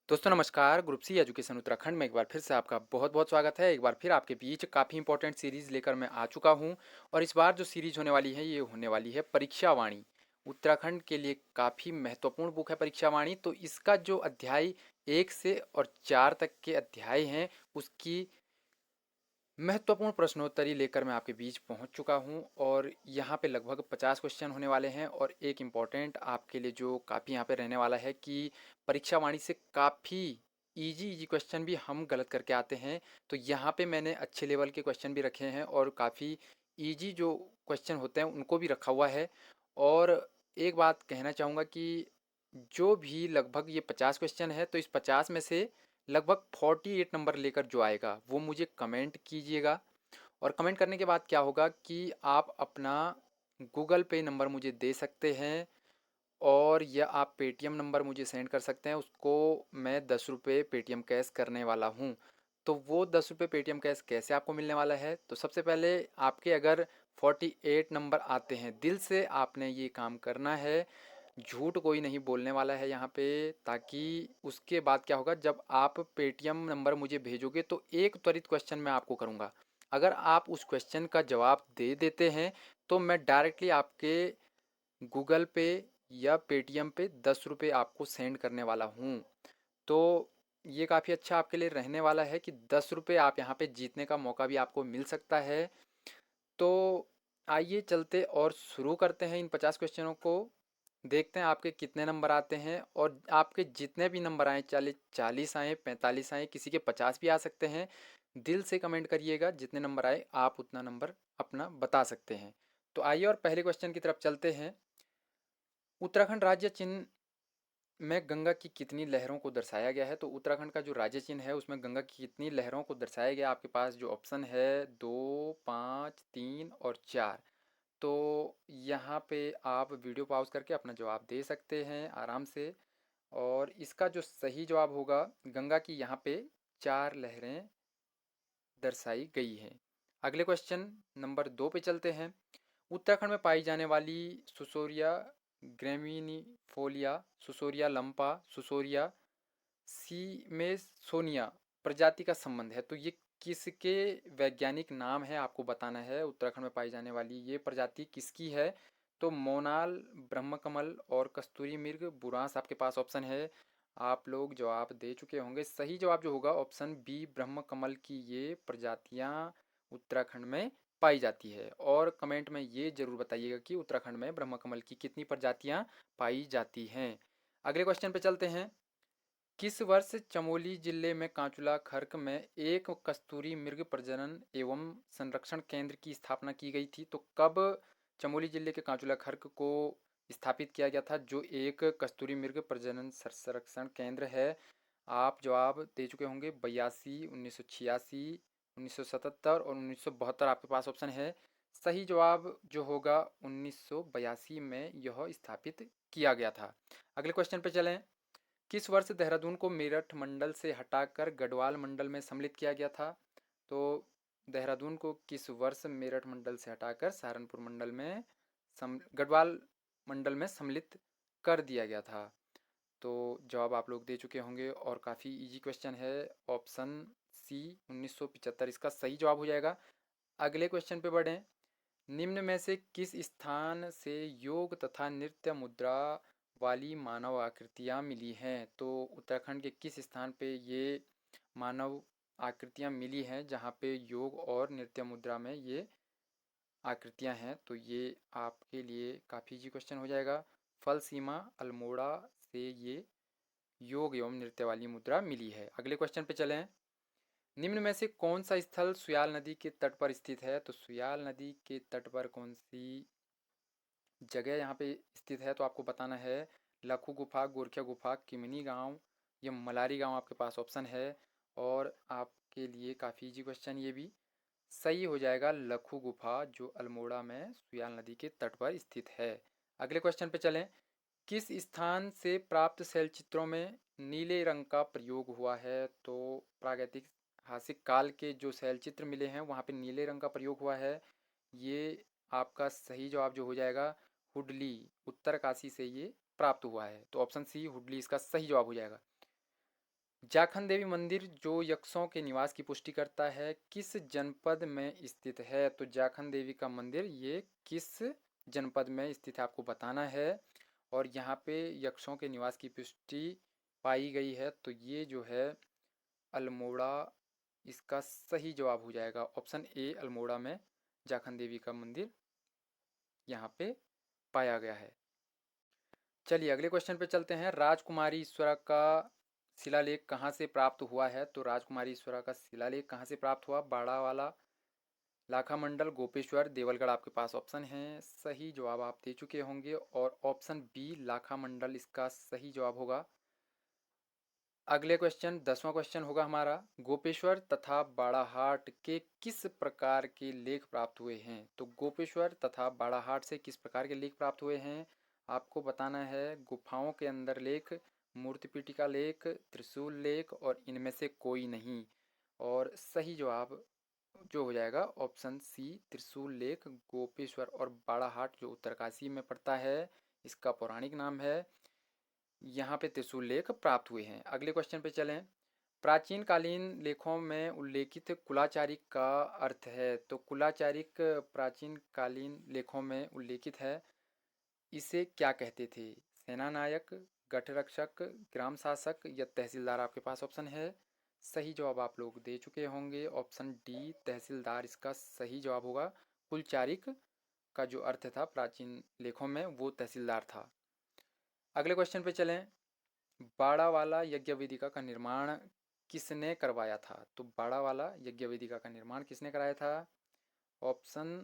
दोस्तों नमस्कार। Group C education Uttarakhand में एक बार फिर से आपका बहुत बहुत स्वागत है। एक बार फिर आपके बीच काफ़ी इंपॉर्टेंट सीरीज़ लेकर मैं आ चुका हूं और इस बार जो सीरीज़ होने वाली है ये होने वाली है परीक्षा वाणी। उत्तराखंड के लिए काफ़ी महत्वपूर्ण बुक है परीक्षा वाणी। तो इसका जो अध्याय 1 से 4 तक के अध्याय हैं उसकी महत्वपूर्ण प्रश्नोत्तरी लेकर मैं आपके बीच पहुंच चुका हूं और यहाँ पे लगभग 50 क्वेश्चन होने वाले हैं और एक इम्पॉर्टेंट आपके लिए जो काफ़ी यहाँ पे रहने वाला है कि परीक्षा वाणी से काफ़ी इजी इजी क्वेश्चन भी हम गलत करके आते हैं। तो यहाँ पे मैंने अच्छे लेवल के क्वेश्चन भी रखे हैं और काफ़ी इजी जो क्वेश्चन होते हैं उनको भी रखा हुआ है। और एक बात कहना चाहूँगा कि जो भी लगभग ये 50 क्वेश्चन है तो इस 50 में से लगभग 48 नंबर लेकर जो आएगा वो मुझे कमेंट कीजिएगा। और कमेंट करने के बाद क्या होगा कि आप अपना गूगल पे नंबर मुझे दे सकते हैं और या आप पेटीएम नंबर मुझे सेंड कर सकते हैं। उसको मैं 10 रुपये पेटीएम कैश करने वाला हूँ। तो वो 10 रुपये पेटीएम कैश कैसे आपको मिलने वाला है, तो सबसे पहले आपके अगर 48 नंबर आते हैं, दिल से आपने ये काम करना है। झूठ कोई नहीं बोलने वाला है यहाँ पे। ताकि उसके बाद क्या होगा, जब आप पेटीएम नंबर मुझे भेजोगे तो एक त्वरित क्वेश्चन मैं आपको करूँगा। अगर आप उस क्वेश्चन का जवाब दे देते हैं तो मैं डायरेक्टली आपके गूगल पे या पेटीएम पे 10 रुपये आपको सेंड करने वाला हूँ। तो ये काफ़ी अच्छा आपके लिए रहने वाला है कि 10 रुपये आप यहाँ पे जीतने का मौका भी आपको मिल सकता है। तो आइए चलते और शुरू करते हैं इन 50 क्वेश्चनों को। देखते हैं आपके कितने नंबर आते हैं और आपके जितने भी नंबर आए, 40 आए, 45 आए, किसी के 50 भी आ सकते हैं। दिल से कमेंट करिएगा, जितने नंबर आए आप उतना नंबर अपना बता सकते हैं। तो आइए और पहले क्वेश्चन की तरफ चलते हैं। उत्तराखंड राज्य चिन्ह में गंगा की कितनी लहरों को दर्शाया गया है। तो उत्तराखंड का जो राज्य चिन्ह है उसमें गंगा की कितनी लहरों को दर्शाया गया, आपके पास जो ऑप्शन है 2, 5, 3 और 4। तो यहाँ पे आप वीडियो पॉज करके अपना जवाब दे सकते हैं आराम से। और इसका जो सही जवाब होगा, गंगा की यहाँ पे 4 लहरें दर्शाई गई हैं। अगले क्वेश्चन नंबर 2 पे चलते हैं। उत्तराखंड में पाई जाने वाली सुसोरिया ग्रेमिनीफोलिया, सुसोरिया लंपा, सुसोरिया सीमेसोनिया प्रजाति का संबंध है। तो ये किसके वैज्ञानिक नाम है आपको बताना है। उत्तराखंड में पाई जाने वाली ये प्रजाति किसकी है। तो मोनाल, ब्रह्मकमल और कस्तूरी मृग, बुरांस आपके पास ऑप्शन है। आप लोग जवाब दे चुके होंगे। सही जवाब जो होगा ऑप्शन बी, ब्रह्मकमल की ये प्रजातियां उत्तराखंड में पाई जाती है। और कमेंट में ये जरूर बताइएगा कि उत्तराखंड में ब्रह्मकमल की कितनी प्रजातियां पाई जाती हैं। अगले क्वेश्चन पे चलते हैं। किस वर्ष चमोली जिले में कांचुला खर्क में एक कस्तूरी मृग प्रजनन एवं संरक्षण केंद्र की स्थापना की गई थी। तो कब चमोली जिले के कांचुला खर्क को स्थापित किया गया था, जो एक कस्तूरी मृग प्रजनन संरक्षण केंद्र है। आप जवाब दे चुके होंगे। 82, 1986, 1977 और 1972 आपके पास ऑप्शन है। सही जवाब जो होगा 1982 में यह स्थापित किया गया था। अगले क्वेश्चन पे चलें। किस वर्ष देहरादून को मेरठ मंडल से हटाकर गढ़वाल मंडल में सम्मिलित किया गया था। तो देहरादून को किस वर्ष मेरठ मंडल से हटाकर सहारनपुर मंडल में गढ़वाल मंडल में सम्मिलित कर दिया गया था। तो जवाब आप लोग दे चुके होंगे और काफ़ी इजी क्वेश्चन है। ऑप्शन सी 1975 इसका सही जवाब हो जाएगा। अगले क्वेश्चन पे बढ़ें। निम्न में से किस स्थान से योग तथा नृत्य मुद्रा वाली मानव आकृतियाँ मिली हैं। तो उत्तराखंड के किस स्थान पे ये मानव आकृतियाँ मिली हैं जहाँ पे योग और नृत्य मुद्रा में ये आकृतियाँ हैं। तो ये आपके लिए काफ़ी इजी क्वेश्चन हो जाएगा। फल सीमा अल्मोड़ा से ये योग एवं नृत्य वाली मुद्रा मिली है। अगले क्वेश्चन पे चलें। निम्न में से कौन सा स्थल सुयाल नदी के तट पर स्थित है। तो सुयाल नदी के तट पर कौन सी जगह यहाँ पे स्थित है, तो आपको बताना है। लखू गुफा, गोरखिया गुफा, किमिनी गांव या मलारी गांव आपके पास ऑप्शन है। और आपके लिए काफ़ी इजी क्वेश्चन ये भी सही हो जाएगा। लखू गुफा जो अल्मोड़ा में सुयाल नदी के तट पर स्थित है। अगले क्वेश्चन पे चलें। किस स्थान से प्राप्त शैल चित्रों में नीले रंग का प्रयोग हुआ है। तो प्रागैतिहासिक काल के जो शैल चित्र मिले हैं वहाँ पे नीले रंग का प्रयोग हुआ है। ये आपका सही जवाब जो हो जाएगा हुडली, उत्तरकाशी से ये प्राप्त हुआ है। तो ऑप्शन सी हुडली इसका सही जवाब हो जाएगा। जाखन देवी मंदिर जो यक्षों के निवास की पुष्टि करता है किस जनपद में स्थित है? तो जाखन देवी का मंदिर ये किस जनपद में स्थित है आपको बताना है। और यहाँ पे यक्षों के निवास की पुष्टि पाई गई है, तो ये जो है अल्मोड़ा इसका सही जवाब हो जाएगा। ऑप्शन ए अल्मोड़ा में जाखन देवी का मंदिर यहाँ पे पाया गया है। चलिए अगले क्वेश्चन पे चलते हैं। राजकुमारी ईश्वरा का शिलालेख कहाँ से प्राप्त हुआ है? तो राजकुमारी ईश्वरा का शिलालेख कहाँ से प्राप्त हुआ? बाड़ावाला, लाखामंडल, गोपेश्वर, देवलगढ़ आपके पास ऑप्शन हैं। सही जवाब आप दे चुके होंगे और ऑप्शन बी लाखामंडल इसका सही जवाब होगा। अगले क्वेश्चन 10वां क्वेश्चन होगा हमारा। गोपेश्वर तथा बाड़ाहाट के किस प्रकार के लेख प्राप्त हुए हैं? तो गोपेश्वर तथा बाड़ाहाट से किस प्रकार के लेख प्राप्त हुए हैं आपको बताना है। गुफाओं के अंदर लेख, मूर्ति पीटिका लेख, त्रिशूल लेख और इनमें से कोई नहीं। और सही जवाब जो हो जाएगा ऑप्शन सी त्रिशूल लेख। गोपेश्वर और बाड़ाहाट जो उत्तरकाशी में पड़ता है इसका पौराणिक नाम है, यहाँ पे त्रिशूल लेख प्राप्त हुए हैं। अगले क्वेश्चन पे चलें। प्राचीन कालीन लेखों में उल्लेखित कुलाचारिक का अर्थ है? तो कुलाचारिक प्राचीन कालीन लेखों में उल्लेखित है, इसे क्या कहते थे? सेनानायक, गढ़रक्षक, ग्राम शासक या तहसीलदार आपके पास ऑप्शन है। सही जवाब आप लोग दे चुके होंगे। ऑप्शन डी तहसीलदार इसका सही जवाब होगा। कुलचारिक का जो अर्थ था प्राचीन लेखों में वो तहसीलदार था। अगले क्वेश्चन पे चलें। बाड़ावाला यज्ञ वेदिका का निर्माण किसने करवाया था? तो बाड़ावाला यज्ञ वेदिका का निर्माण किसने कराया था? ऑप्शन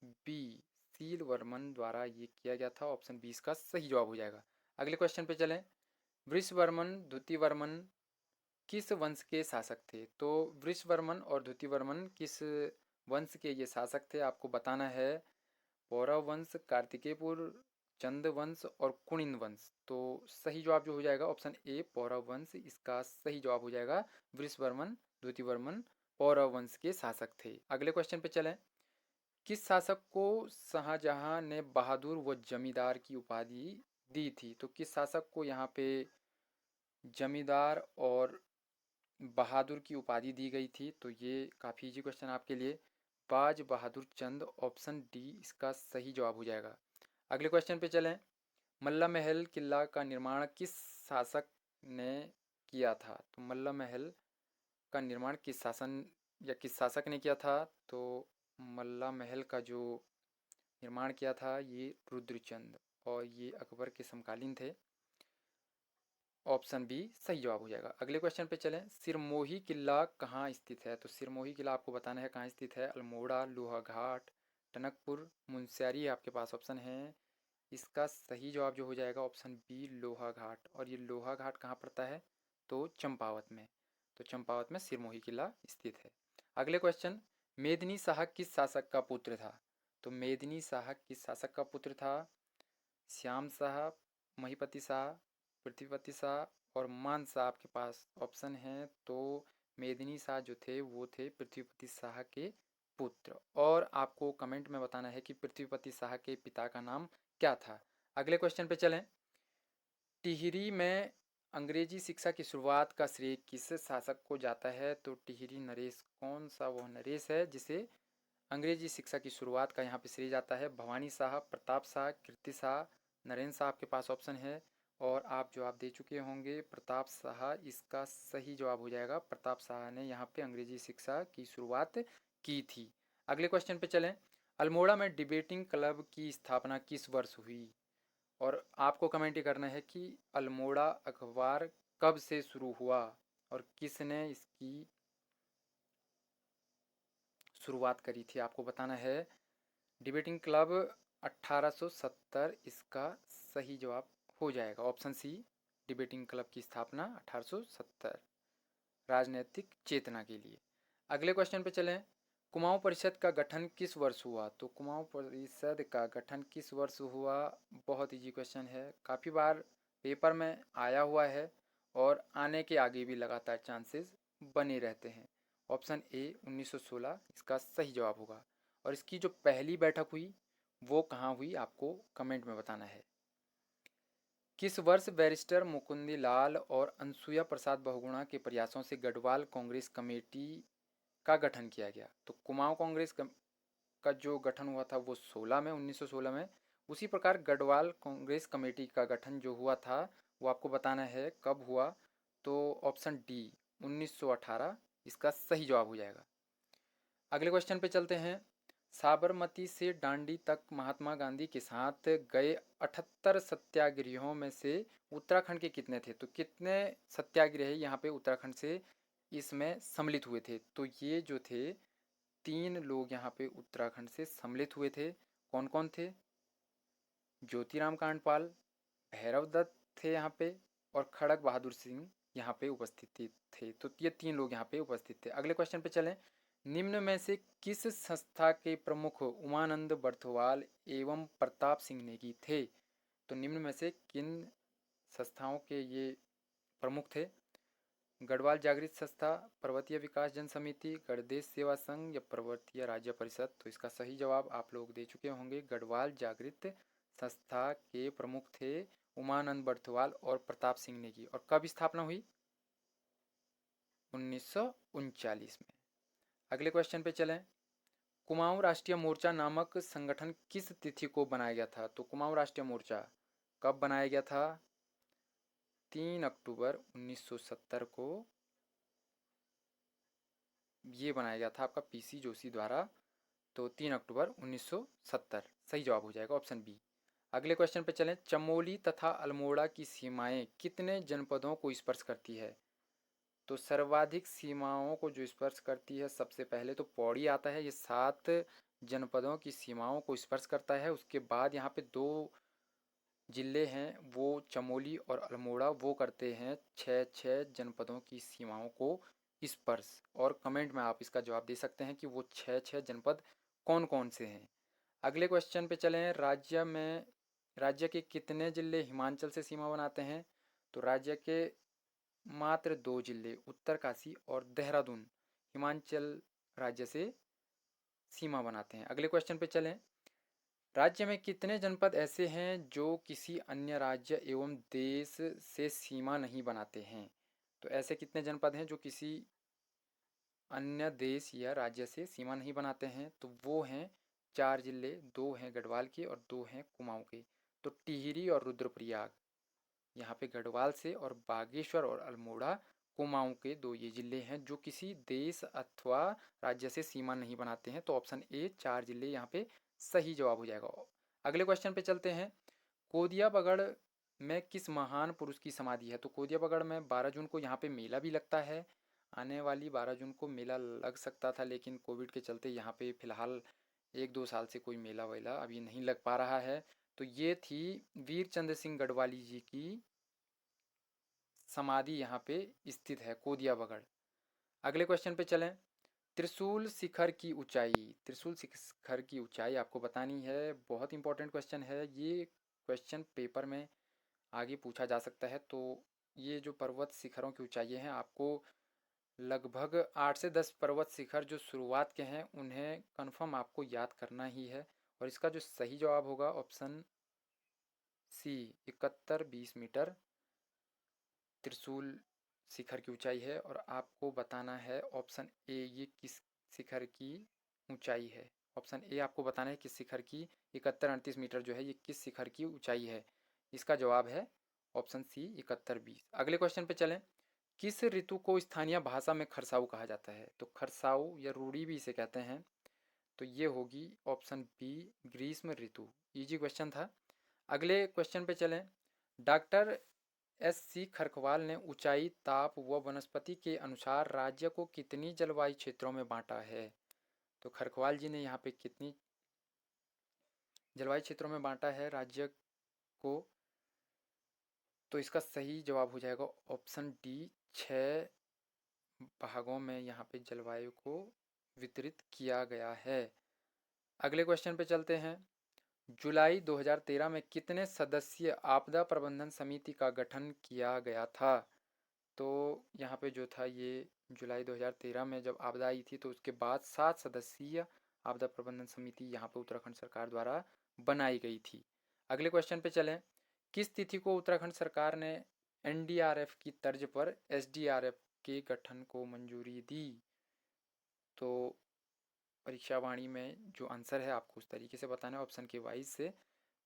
बी सील वर्मन द्वारा ये किया गया था। ऑप्शन बी इसका सही जवाब हो जाएगा। अगले क्वेश्चन पे चलें। वृषवर्मन द्वितीयवर्मन किस वंश के शासक थे? तो वृषवर्मन और द्वितीयवर्मन किस वंश के ये शासक थे आपको बताना है। पौरव वंश, कार्तिकेयपुर, चंद वंश और कुणिन वंश। तो सही जवाब जो हो जाएगा ऑप्शन ए पौरव वंश इसका सही जवाब हो जाएगा। वृषवर्मन द्वितीयवर्मन पौरव वंश के शासक थे। अगले क्वेश्चन पे चलें। किस शासक को शाहजहां ने बहादुर व जमींदार की उपाधि दी थी? तो किस शासक को यहाँ पे जमींदार और बहादुर की उपाधि दी गई थी? तो ये काफ़ी इजी क्वेश्चन आपके लिए। बाज बहादुर चंद, ऑप्शन डी इसका सही जवाब हो जाएगा। अगले क्वेश्चन पे चलें। मल्ला महल किला का निर्माण किस शासक ने किया था? तो मल्ला महल का निर्माण किस शासन या किस शासक ने किया था? तो मल्ला महल का जो निर्माण किया था ये रुद्रचंद, और ये अकबर के समकालीन थे। ऑप्शन बी सही जवाब हो जाएगा। अगले क्वेश्चन पे चलें। सिरमोही किला कहाँ स्थित है? तो सिरमोही किला आपको बताना है कहाँ स्थित है। अल्मोड़ा, लोहाघाट, टनकपुर, मुनस्यारी आपके पास ऑप्शन है। इसका सही जवाब जो हो जाएगा ऑप्शन बी लोहाघाट। और ये लोहाघाट कहाँ पड़ता है? तो चंपावत में। तो चंपावत में सिरमोही किला स्थित है। अगले क्वेश्चन। मेदिनी शाह किस शासक का पुत्र था? तो मेदिनी शाह किस शासक का पुत्र था? श्याम शाह, महीपति शाह, पृथ्वीपति शाह और मान शाह आपके पास ऑप्शन है। तो मेदिनी शाह जो थे वो थे पृथ्वीपति शाह के पुत्र। और आपको कमेंट में बताना है कि पृथ्वीपति शाह के पिता का नाम क्या था। अगले क्वेश्चन पे चलें। टिहरी में अंग्रेजी शिक्षा की शुरुआत का श्रेय किस शासक को जाता है? तो टिहरी नरेश, कौन सा वह नरेश है जिसे अंग्रेजी शिक्षा की शुरुआत का यहाँ पे श्रेय जाता है? भवानी शाह, प्रताप शाह, कीर्ति शाह, नरेंद्र शाह आपके पास ऑप्शन है। और आप जवाब दे चुके होंगे प्रताप शाह इसका सही जवाब हो जाएगा। प्रताप शाह ने यहाँ पे अंग्रेजी शिक्षा की शुरुआत की थी। अगले क्वेश्चन पे चलें। अल्मोड़ा में डिबेटिंग क्लब की स्थापना किस वर्ष हुई? और आपको कमेंट ही करना है कि अल्मोड़ा अखबार कब से शुरू हुआ और किसने इसकी शुरुआत करी थी आपको बताना है। डिबेटिंग क्लब 1870 इसका सही जवाब हो जाएगा। ऑप्शन सी डिबेटिंग क्लब की स्थापना 1870 राजनीतिक चेतना के लिए। अगले क्वेश्चन पे चलें। कुमाऊं परिषद का गठन किस वर्ष हुआ? तो कुमाऊं परिषद का गठन किस वर्ष हुआ? बहुत इजी क्वेश्चन है, काफ़ी बार पेपर में आया हुआ है और आने के आगे भी लगातार चांसेस बने रहते हैं। ऑप्शन ए 1916 इसका सही जवाब होगा। और इसकी जो पहली बैठक हुई वो कहाँ हुई आपको कमेंट में बताना है। किस वर्ष बैरिस्टर मुकुंदी लाल और अनसुया प्रसाद बहुगुणा के प्रयासों से गढ़वाल कांग्रेस कमेटी का गठन किया गया? तो कुमाऊं कांग्रेस का जो गठन हुआ था वो 1916 में। उसी प्रकार गढ़वाल कांग्रेस कमेटी का गठन जो हुआ था वो आपको बताना है कब हुआ। तो ऑप्शन डी 1918 इसका सही जवाब हो जाएगा। अगले क्वेश्चन पे चलते हैं। साबरमती से दांडी तक महात्मा गांधी के साथ गए 78 सत्याग्रहियों में से उत्तराखंड के कितने थे? तो कितने सत्याग्रही यहाँ पे उत्तराखंड से इसमें सम्मिलित हुए थे? तो ये जो थे 3 लोग यहाँ पे उत्तराखंड से सम्मिलित हुए थे। कौन कौन थे? ज्योतिराम कांडपाल, भैरव दत्त थे यहाँ पे, और खड़क बहादुर सिंह यहाँ पे उपस्थित थे। तो ये 3 लोग यहाँ पे उपस्थित थे। अगले क्वेश्चन पे चलें। निम्न में से किस संस्था के प्रमुख उमानंद बर्थवाल एवं प्रताप सिंह नेगी थे? तो निम्न में से किन संस्थाओं के ये प्रमुख थे? गढ़वाल जागृत संस्था, पर्वतीय विकास जन समिति, गणदेश सेवा संघ या पर्वतीय राज्य परिषद? तो इसका सही जवाब आप लोग दे चुके होंगे। गढ़वाल जागृत संस्था के प्रमुख थे उमानंद बर्थवाल और प्रताप सिंह नेगी। और कब स्थापना हुई? 1939 में। अगले क्वेश्चन पे चलें। कुमाऊं राष्ट्रीय मोर्चा नामक संगठन किस तिथि को बनाया गया था? तो कुमाऊं राष्ट्रीय मोर्चा कब बनाया गया था? 3 अक्टूबर 1970 को ये बनाया गया था आपका पीसी जोशी द्वारा। तो 3 अक्टूबर 1970 सही जवाब हो जाएगा, ऑप्शन बी। अगले क्वेश्चन पे चलें। चमोली तथा अल्मोड़ा की सीमाएं कितने जनपदों को स्पर्श करती है? तो सर्वाधिक सीमाओं को जो स्पर्श करती है सबसे पहले तो पौड़ी आता है, ये 7 जनपदों की सीमाओं को स्पर्श करता है। उसके बाद यहाँ पे 2 जिले हैं वो चमोली और अल्मोड़ा, वो करते हैं 6 जनपदों की सीमाओं को स्पर्श। और कमेंट में आप इसका जवाब दे सकते हैं कि वो 6 जनपद कौन कौन से हैं। अगले क्वेश्चन पे चलें। राज्य के कितने जिले हिमाचल से सीमा बनाते हैं? तो राज्य के मात्र 2 जिले उत्तरकाशी और देहरादून हिमाचल राज्य से सीमा बनाते हैं। अगले क्वेश्चन पे चलें। राज्य में कितने जनपद ऐसे हैं जो किसी अन्य राज्य एवं देश से सीमा नहीं बनाते हैं? तो ऐसे कितने जनपद हैं जो किसी अन्य देश या राज्य से सीमा नहीं बनाते हैं? तो वो हैं 4 जिले, 2 हैं गढ़वाल के और 2 हैं कुमाऊं के। तो टिहरी और रुद्रप्रयाग यहाँ पे गढ़वाल से, और बागेश्वर और अल्मोड़ा कुमाऊं के 2 ये जिले हैं जो किसी देश अथवा राज्य से सीमा नहीं बनाते हैं। तो ऑप्शन ए 4 जिले यहाँ पे सही जवाब हो जाएगा। अगले क्वेश्चन पे चलते हैं। कोदिया बगड़ में किस महान पुरुष की समाधि है? तो कोदिया बगड़ में 12 जून को यहाँ पे मेला भी लगता है। आने वाली 12 जून को मेला लग सकता था, लेकिन कोविड के चलते यहाँ पे फिलहाल 1-2 साल से कोई मेला वेला अभी नहीं लग पा रहा है। तो ये थी वीर चंद्र सिंह गढ़वाली जी की समाधि यहाँ पे स्थित है कोदिया बगड़। अगले क्वेश्चन पे चलें। त्रिशूल शिखर की ऊंचाई, त्रिशूल शिखर की ऊंचाई आपको बतानी है। बहुत इंपॉर्टेंट क्वेश्चन है ये। क्वेश्चन पेपर में आगे पूछा जा सकता है। तो ये जो पर्वत शिखरों की ऊंचाई हैं आपको लगभग 8 से 10 पर्वत शिखर जो शुरुआत के हैं उन्हें कंफर्म आपको याद करना ही है। और इसका जो सही जवाब होगा ऑप्शन सी 71-20 मीटर त्रिशूल शिखर की ऊंचाई है। और आपको बताना है ऑप्शन ए ये किस शिखर की ऊंचाई है। ऑप्शन ए आपको बताना है किस शिखर की 71-38 मीटर जो है ये किस शिखर की ऊंचाई है। इसका जवाब है ऑप्शन सी 71-20। अगले क्वेश्चन पे चलें। किस ऋतु को स्थानीय भाषा में खरसाऊ कहा जाता है? तो खरसाऊ या रूढ़ी भी इसे कहते हैं। तो ये होगी ऑप्शन बी ग्रीष्म ऋतु। इजी क्वेश्चन था। अगले क्वेश्चन पे चलें। Doctor SC. खरकवाल ने ऊंचाई, ताप व वनस्पति के अनुसार राज्य को कितनी जलवायु क्षेत्रों में बांटा है? तो खरकवाल जी ने यहाँ पे कितनी जलवायु क्षेत्रों में बांटा है राज्य को? तो इसका सही जवाब हो जाएगा ऑप्शन डी 6 भागों में यहाँ पे जलवायु को वितरित किया गया है। अगले क्वेश्चन पे चलते हैं। जुलाई 2013 में कितने सदस्यीय आपदा प्रबंधन समिति का गठन किया गया था? तो यहाँ पे जो था ये जुलाई 2013 में जब आपदा आई थी तो उसके बाद 7 सदस्यीय आपदा प्रबंधन समिति यहाँ पे उत्तराखंड सरकार द्वारा बनाई गई थी। अगले क्वेश्चन पे चलें। किस तिथि को उत्तराखंड सरकार ने एनडीआरएफ की तर्ज पर एसडीआरएफ के गठन को मंजूरी दी? तो परीक्षा वाणी में जो आंसर है आपको उस तरीके से बताना है ऑप्शन के वाइज से।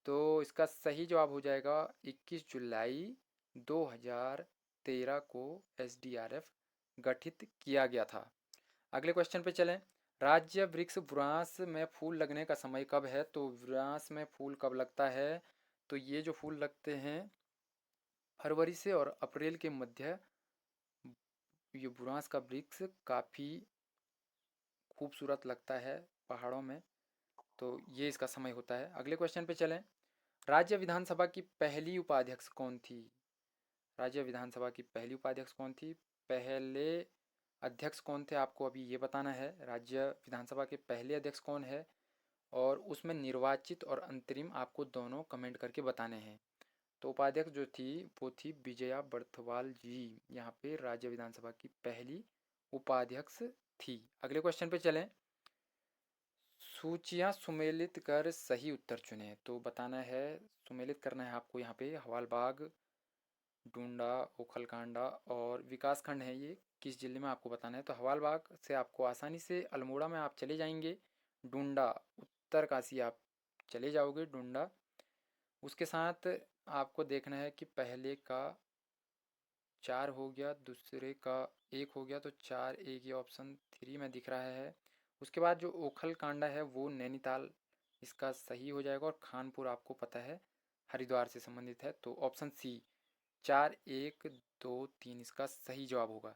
तो इसका सही जवाब हो जाएगा 21 जुलाई 2013 को एसडीआरएफ गठित किया गया था। अगले क्वेश्चन पे चलें। राज्य वृक्ष बुरांस में फूल लगने का समय कब है? तो बुरांस में फूल कब लगता है? तो ये जो फूल लगते हैं फरवरी से और अप्रैल के मध्य। ये बुरांस का वृक्ष काफ़ी खूबसूरत लगता है पहाड़ों में, तो ये इसका समय होता है। अगले क्वेश्चन पे चलें। राज्य विधानसभा की पहली उपाध्यक्ष कौन थी? राज्य विधानसभा की पहली उपाध्यक्ष कौन थी? पहले अध्यक्ष कौन थे आपको अभी ये बताना है। राज्य विधानसभा के पहले अध्यक्ष कौन है और उसमें निर्वाचित और अंतरिम आपको दोनों कमेंट करके बताने हैं। तो उपाध्यक्ष जो थी वो थी विजया बर्थवाल जी, यहाँ पे राज्य विधानसभा की पहली उपाध्यक्ष थी। अगले क्वेश्चन पे चलें। सूचियां सुमेलित कर सही उत्तर चुनें। तो बताना है, सुमेलित करना है आपको। यहाँ पे हवालबाग, डूंडा, ओखलकांडा और विकासखंड है ये किस जिले में आपको बताना है। तो हवालबाग से आपको आसानी से अल्मोड़ा में आप चले जाएंगे, डूंडा उत्तरकाशी आप चले जाओगे डूंडा। उसके साथ आपको देखना है कि पहले का 4 हो गया, दूसरे का 1 हो गया, तो 4 1 ये ऑप्शन 3 में दिख रहा है। उसके बाद जो ओखल कांडा है वो नैनीताल इसका सही हो जाएगा, और खानपुर आपको पता है हरिद्वार से संबंधित है, तो ऑप्शन सी 4 1 2 3 इसका सही जवाब होगा।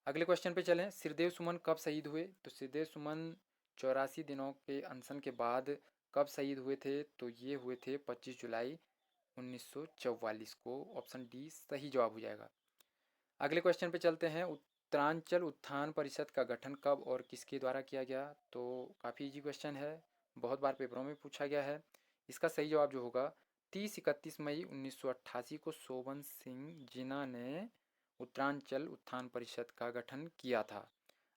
अगले क्वेश्चन पे चलें। सिरदेव सुमन कब शहीद हुए? तो सिरदेव सुमन 84 दिनों के अनशन के बाद कब शहीद हुए थे? तो ये हुए थे 25 जुलाई 1944 को। ऑप्शन डी सही जवाब हो जाएगा। अगले क्वेश्चन पे चलते हैं। उत्तरांचल उत्थान परिषद का गठन कब और किसके द्वारा किया गया? तो काफ़ी इजी क्वेश्चन है, बहुत बार पेपरों में पूछा गया है। इसका सही जवाब जो होगा 30-31 मई 1988 को शोभन सिंह जिन्ना ने उत्तरांचल उत्थान परिषद का गठन किया था।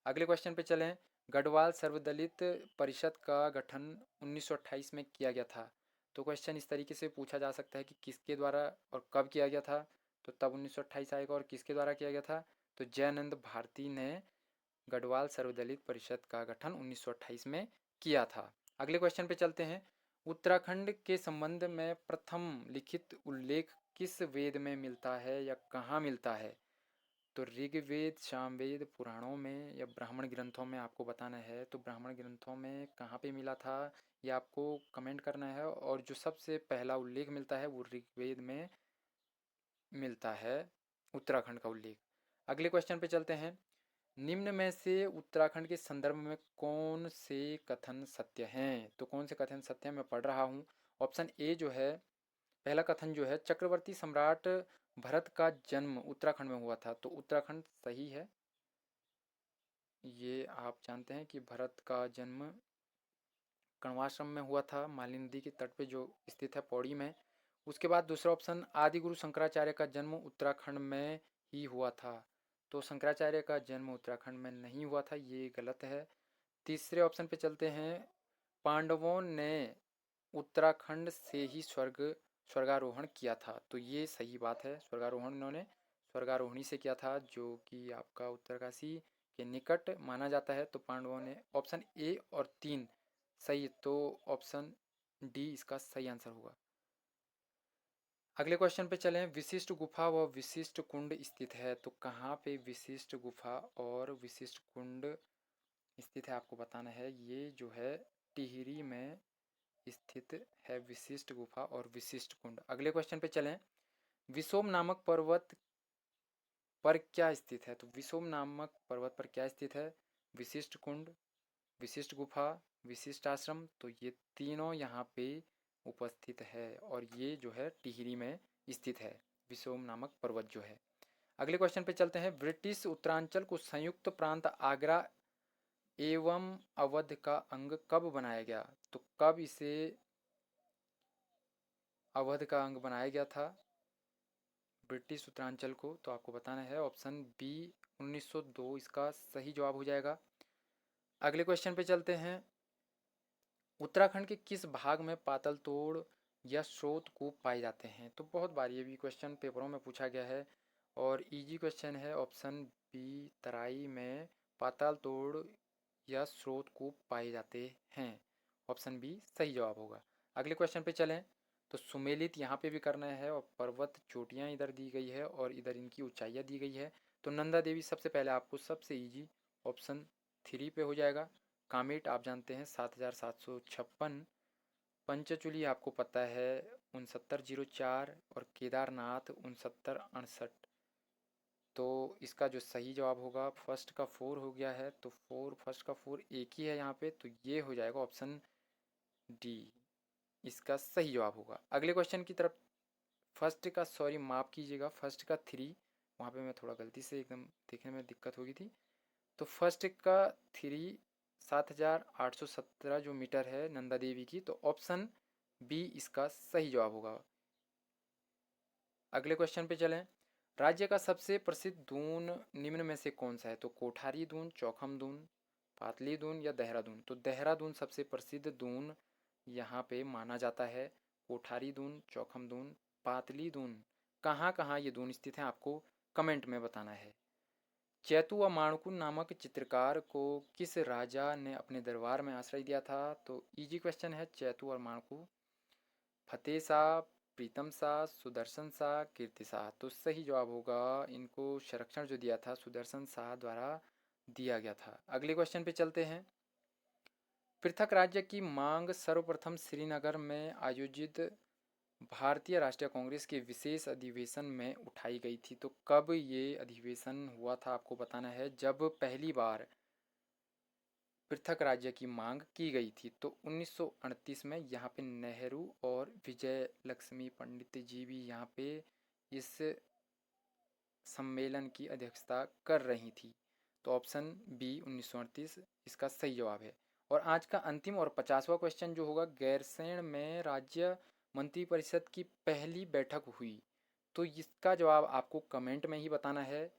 अगले क्वेश्चन पे चलें। गढ़वाल सर्वदलित परिषद का गठन 1928 में किया गया था। तो क्वेश्चन इस तरीके से पूछा जा सकता है कि किसके द्वारा और कब किया गया था? तो तब 1928 आएगा। और किसके द्वारा किया गया था? तो जयानंद भारती ने गढ़वाल सर्वदलित परिषद का गठन 1928 में किया था। अगले क्वेश्चन पे चलते हैं। उत्तराखंड के संबंध में प्रथम लिखित उल्लेख किस वेद में मिलता है या कहाँ मिलता है? तो ऋग्वेद, सामवेद, पुराणों में या ब्राह्मण ग्रंथों में आपको बताना है। तो ब्राह्मण ग्रंथों में कहाँ पे मिला था ये आपको कमेंट करना है, और जो सबसे पहला उल्लेख मिलता है वो ऋग्वेद में मिलता है, उत्तराखंड का उल्लेख। अगले क्वेश्चन पे चलते हैं। निम्न में से उत्तराखंड के संदर्भ में कौन से कथन सत्य हैं? तो कौन से कथन सत्य हैं मैं पढ़ रहा हूँ। ऑप्शन ए जो है, पहला कथन जो है, चक्रवर्ती सम्राट भरत का जन्म उत्तराखंड में हुआ था। तो उत्तराखंड सही है। ये आप जानते हैं कि भरत का जन्म कण्वाश्रम में हुआ था, माली नदी के तट पे जो स्थित है पौड़ी में। उसके बाद दूसरा ऑप्शन, आदि गुरु शंकराचार्य का जन्म उत्तराखंड में ही हुआ था। तो शंकराचार्य का जन्म उत्तराखंड में नहीं हुआ था, ये गलत है। तीसरे ऑप्शन पे चलते हैं। पांडवों ने उत्तराखंड से ही स्वर्गारोहण किया था। तो ये सही बात है, स्वर्गारोहण इन्होंने स्वर्गारोहणी से किया था, जो कि आपका उत्तरकाशी के निकट माना जाता है। तो पांडवों ने, ऑप्शन ए और 3 सही, तो ऑप्शन डी इसका सही आंसर होगा। अगले क्वेश्चन पे चलें। विशिष्ट गुफा व विशिष्ट कुंड स्थित है। तो कहाँ पे विशिष्ट गुफा और विशिष्ट कुंड स्थित है आपको बताना है। ये जो है टिहरी में स्थित है विशिष्ट गुफा और विशिष्ट कुंड। अगले क्वेश्चन पे चलें। विशोम नामक पर्वत पर क्या स्थित है? तो विशोम नामक पर्वत पर क्या स्थित है? विशिष्ट कुंड, विशिष्ट गुफा, विशिष्ट आश्रम। तो ये तीनों यहाँ पे उपस्थित है, और ये जो है टिहरी में स्थित है विशोम नामक पर्वत जो है। अगले क्वेश्चन पे चलते हैं। ब्रिटिश उत्तरांचल को संयुक्त प्रांत आगरा एवं अवध का अंग कब बनाया गया? तो कब इसे अवध का अंग बनाया गया था ब्रिटिश उत्तरांचल को? तो आपको बताना है ऑप्शन बी 1902 इसका सही जवाब हो जाएगा। अगले क्वेश्चन पे चलते हैं। उत्तराखंड के किस भाग में पातल तोड़ या स्रोत कूप पाए जाते हैं। तो बहुत बार ये भी क्वेश्चन पेपरों में पूछा गया है और इजी क्वेश्चन है। ऑप्शन बी, तराई में पाताल तोड़ या स्रोत कूप पाए जाते हैं। ऑप्शन बी सही जवाब होगा। अगले क्वेश्चन पे चलें। तो सुमेलित यहाँ पे भी करना है और पर्वत चोटियाँ इधर दी गई है और इधर इनकी ऊंचाइयाँ दी गई है। तो नंदा देवी सबसे पहले आपको सबसे इजी ऑप्शन 3 पे हो जाएगा। कामेट आप जानते हैं 7756। पंचचूली आपको पता है 6904 और केदारनाथ 6968। तो इसका जो सही जवाब होगा, फर्स्ट का 4 हो गया है तो फर्स्ट का 4 एक ही है यहाँ पे, तो ये हो जाएगा ऑप्शन डी, इसका सही जवाब होगा। अगले क्वेश्चन की तरफ। फर्स्ट का सॉरी माफ़ कीजिएगा, फर्स्ट का 3, वहाँ पे मैं थोड़ा गलती से एकदम देखने में दिक्कत हो गई थी। तो फर्स्ट का 3 7817 जो मीटर है नंदा देवी की, तो ऑप्शन बी इसका सही जवाब होगा। अगले क्वेश्चन पे चलें। राज्य का सबसे प्रसिद्ध दून निम्न में से कौन सा है? तो कोठारी दून, चौखम दून, पातली दून या देहरादून। तो देहरादून सबसे प्रसिद्ध दून यहाँ पे माना जाता है। कोठारी दून, चौखम दून, पातली दून, कहाँ कहाँ ये दून स्थित हैं आपको कमेंट में बताना है। चैतु व माणकू नामक चित्रकार को किस राजा ने अपने दरबार में आश्रय दिया था? तो इजी क्वेश्चन है। चैतु और माणकू, फतेह शाह, प्रीतम शाह, सुदर्शन शाह, कीर्ति शाह। तो सही जवाब होगा, इनको संरक्षण जो दिया था सुदर्शन शाह द्वारा दिया गया था। अगले क्वेश्चन पे चलते हैं। पृथक राज्य की मांग सर्वप्रथम श्रीनगर में आयोजित भारतीय राष्ट्रीय कांग्रेस के विशेष अधिवेशन में उठाई गई थी। तो कब ये अधिवेशन हुआ था आपको बताना है, जब पहली बार पृथक राज्य की मांग की गई थी। तो 1938 में यहाँ पे नेहरू और विजय लक्ष्मी पंडित जी भी यहाँ पे इस सम्मेलन की अध्यक्षता कर रही थी। तो ऑप्शन बी 1938 इसका सही जवाब है। और आज का अंतिम और 50वां क्वेश्चन जो होगा, गैरसैंण में राज्य मंत्रिपरिषद की पहली बैठक हुई। तो इसका जवाब आपको कमेंट में ही बताना है।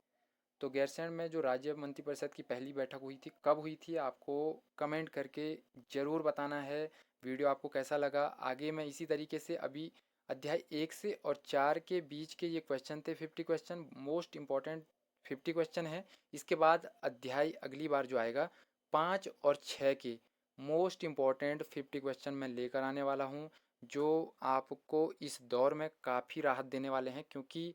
तो गैरसैंण में जो राज्य मंत्रिपरिषद की पहली बैठक हुई थी, कब हुई थी, आपको कमेंट करके ज़रूर बताना है। वीडियो आपको कैसा लगा। आगे मैं इसी तरीके से अभी अध्याय 1 से और 4 के बीच के ये क्वेश्चन थे, 50 क्वेश्चन, मोस्ट इंपॉर्टेंट 50 क्वेश्चन है। इसके बाद अध्याय अगली बार जो आएगा 5 और 6 के मोस्ट इम्पॉर्टेंट 50 क्वेश्चन मैं लेकर आने वाला हूँ, जो आपको इस दौर में काफ़ी राहत देने वाले हैं। क्योंकि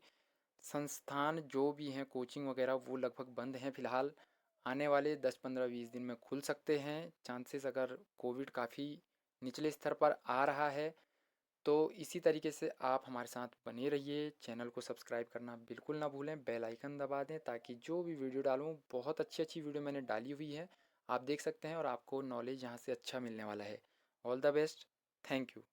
संस्थान जो भी हैं कोचिंग वगैरह वो लगभग बंद हैं फ़िलहाल। आने वाले 10-15-20 दिन में खुल सकते हैं चांसेस, अगर कोविड काफ़ी निचले स्तर पर आ रहा है। तो इसी तरीके से आप हमारे साथ बने रहिए। चैनल को सब्सक्राइब करना बिल्कुल ना भूलें, बेल आइकन दबा दें ताकि जो भी वीडियो डालूँ, बहुत अच्छी अच्छी वीडियो मैंने डाली हुई है, आप देख सकते हैं और आपको नॉलेज यहाँ से अच्छा मिलने वाला है। All the best, thank you.